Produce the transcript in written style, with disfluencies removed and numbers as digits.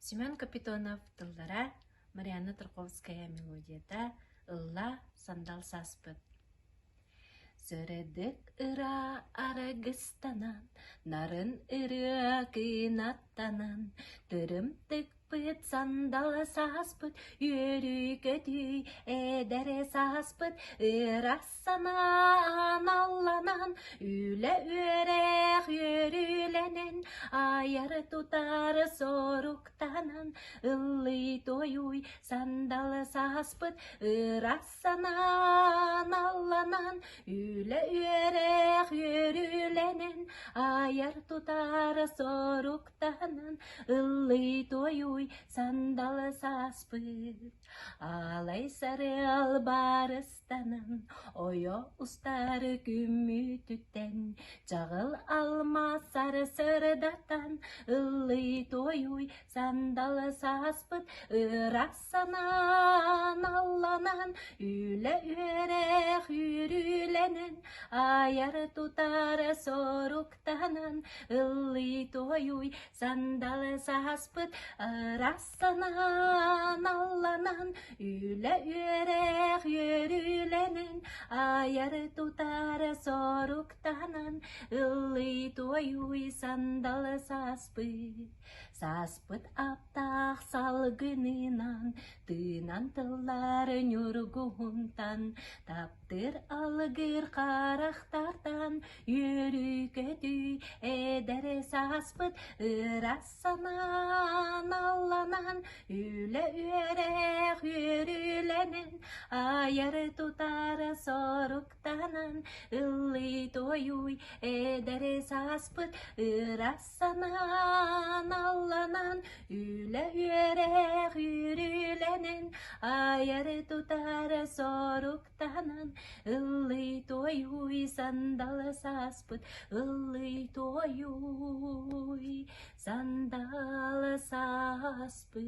Семен Капитонов тылдара, Марианна Тарковская мелодията «Ылла сандал саспыт». Сөредік ыра арагыстанан, нарын ыры кыйнаттанан, тырымтык пыт сандал саспыт, үйрі көтүй эдере саспыт, ырасанан алланан, үлі өрек өрүленен, аяр тутар соруктанан, ыллый тойуй сандал саспыт, ырасанан алланан, үлі өрек өрүленен, аяр тутар соруктанан, ыллый тойуй сандал саспыт. Алай сарыл барыстанын, ойо устары күмүтүттен, жағыл алма сары сырдаттан, ыллый тойуй сандал саспыт, ырасанан алланан, үлі өрек үрүленен, аяр тутар соруктанан, ыллый тойуй сандал саспыт, ырасанан алланан, үлі өрек үрүленен, аяр тутар соруктанан, ыллый тойуй сандал саспыт. Саспыт аптақ салгынынан, тынан тыллары нүргунтан, таптыр алгыр қарақтардан, үйрі көтүй эдері саспыт, ырасанан алланан, үлі өрек үрүленен, аяр тутар соруктанан, ыллый тойуй эдері саспыт, ырасанан алланан, үлі өрек үрүленен, аяр тутар соруктанан, ыллый тойуй сандал саспыт, ыллый тойуй сандал саспыт.